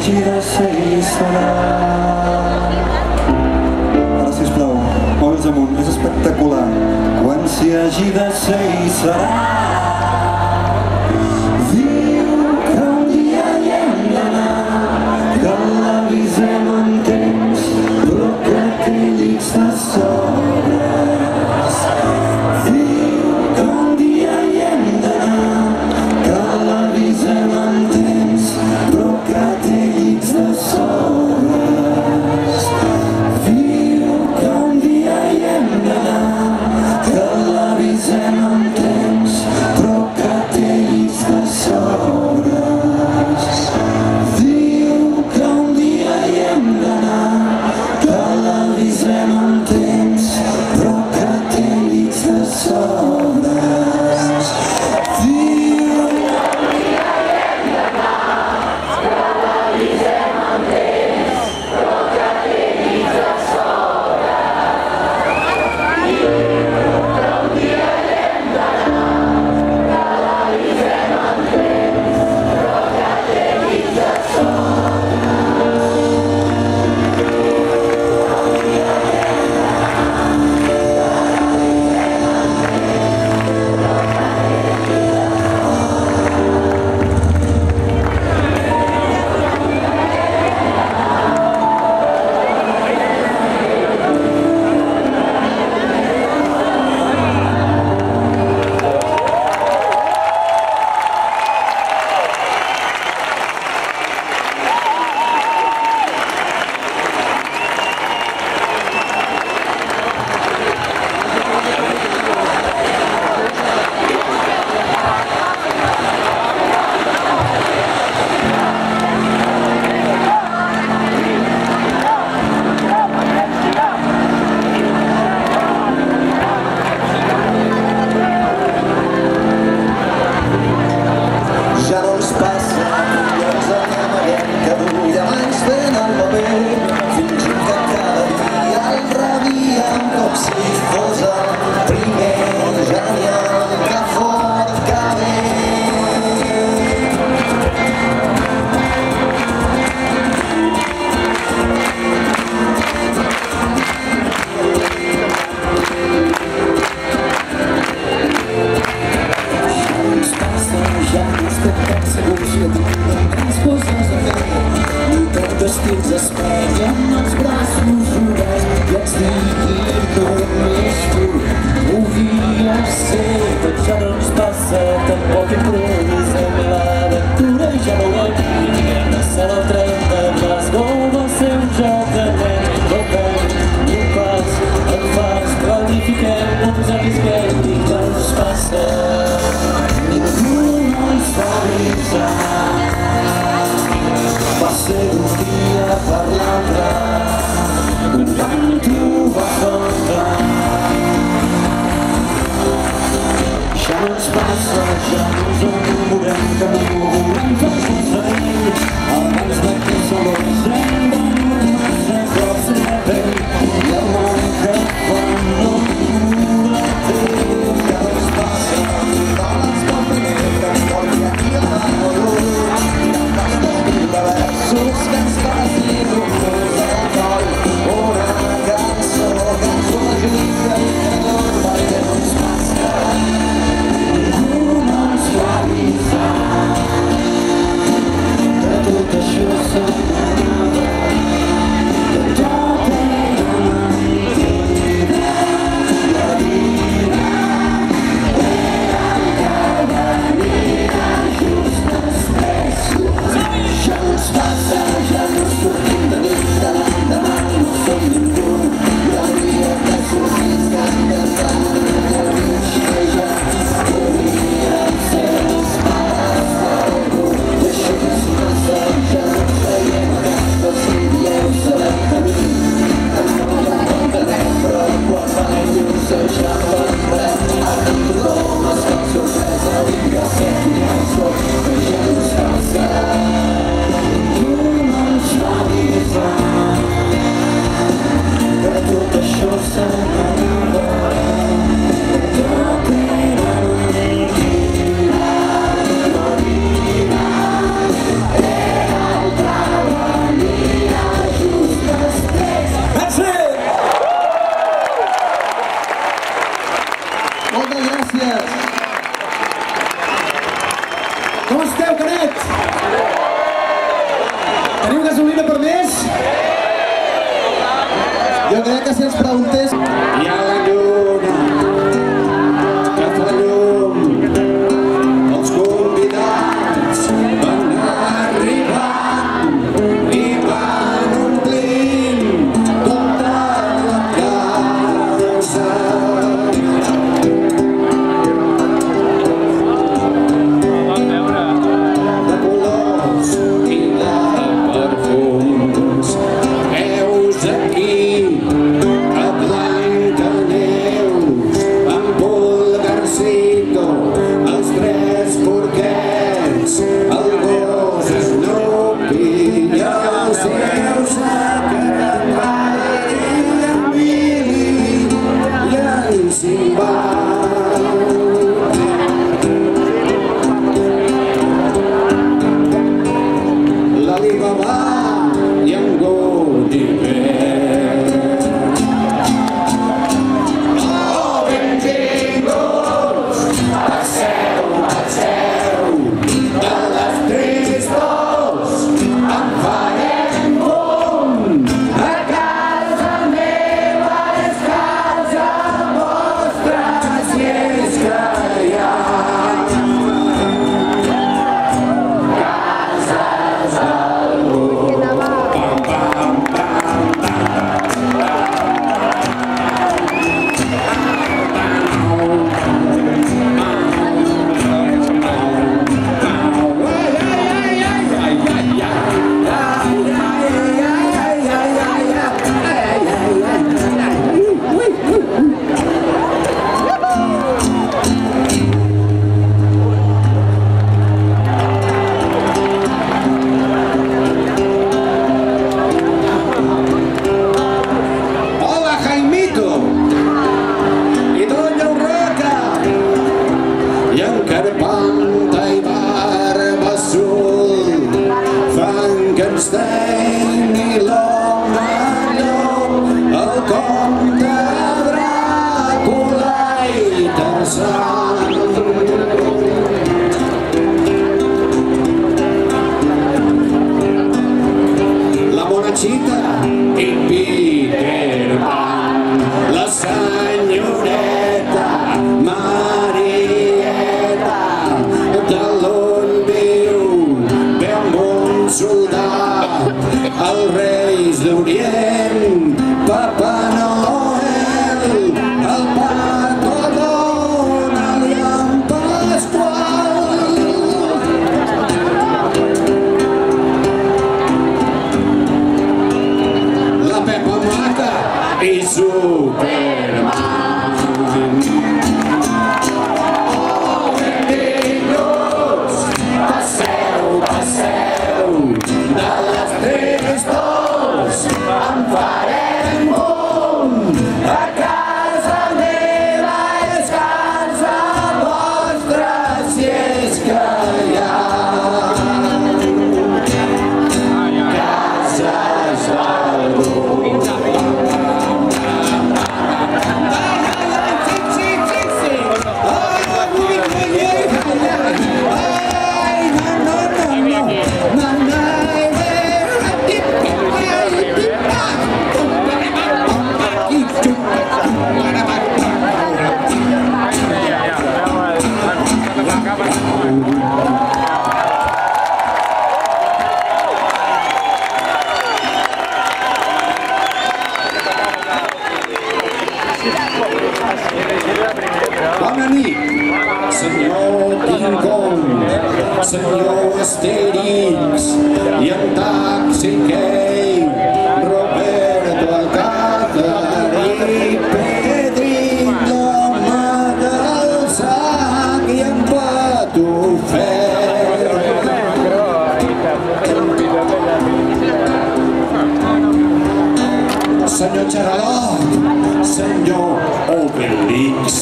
hagi de ser i serà. Ara, sisplau, mòbils amunt, és espectacular. Quan s'hi hagi de ser i serà. Diu que un dia hi hem d'anar, que l'avisem en temps, però que té llits de sobres. Diu que un dia hi hem d'anar, que l'avisem en temps, però que té llits de sobres. Diu que un dia hi hem d'anar, que l'avisem en temps, però que té llits de sobres. Diu que un dia hi hem d'anar, que l'avisem en temps, però que té llits de sobres. Diu que un dia hi hem d'anar, que l'avisem en temps, però que té llits de ja no ens passa, ja ens amaguem, que avui abans ven al paper, fingint que cada dia el rebíem com si fos el primer, ja n'hi ha que fort que ve. Ja no estem tan segurs que tinguem grans coses a fer. Ni tot destins es prengui amb els braços oberts i ens digui només tu podies ser. Tot ja no ens passa, tampoc improvisem l'aventura i ja no hem vinguem a ser el tren de Glasgow, va ser un joc de nen. No fem ni un pas en fals, planifiquem, no ens arrisquem i ja no ens passa. Va ser d'un dia per l'altre, quan tu vas faltar. Ja no ens passa, ja no ens enamorem, que no volem fer-nos ahir. Abans de que sols hem venut massa cops de pell, i el món que fa no cura temps. Ja no ens passa, dones pel primer, que ens porti aquí a la versos que ens passin rumors del coll, una cançó lluita i que norma i que no ens passa. Ningú no ens va avisar que tot això s'anava, que tot era mentida. La vida era cada dia just després. Ja no ens passa, ja no sortim de nit, de l'endemà no som ningú. I hauríem de sortir cantant de rius que ja podríem ser els pares d'algú. I això que ens passa, ja no ens veiem a casa, si dieu sabem tenir. Que no hi ha tot de res, però quan va llums ja no vendrem. Ara tothom es fa sorpresa, vinga, fem ja el sol, que ja no ens passa. You know, feina per més? Jo crec que si ens preguntés... Hi ha la lluna que fa llum, els convidats van arribant i van omplint tota la casa. De colors i de perfums, heus aquí a Blancaneus, amb Pulgarcito, els tres porquets, el gos Snoopy i els seus secretaris, en Billy i en Simba. L'Alibaba i en Gulliver. Oh, benvinguts, passeu, passeu, de les tristos en farem un. A casa meva és casa vostra, si és que hi ha. Carpanta i barba azul, Frankenstein i l'home llop, el comte Dràcula i Tarzan. La Monachita i Peter Pan, la senyoreta Marieta, de l'on viu soldat, els reis d'Orient, Papa Noel, el Paco Donald i en Pasqual. La Pepa Mata i Superman. En farem un, a casa meva és casa vostra, si és que hi ha. Cases d'algú. Bona nit, senyor King Kong, senyor Asterix i en Taxi Kane, Roberto Alcázar i Pedrín, l'home del sac i en Patufet. Senyor Xaralot, senyor Obelix,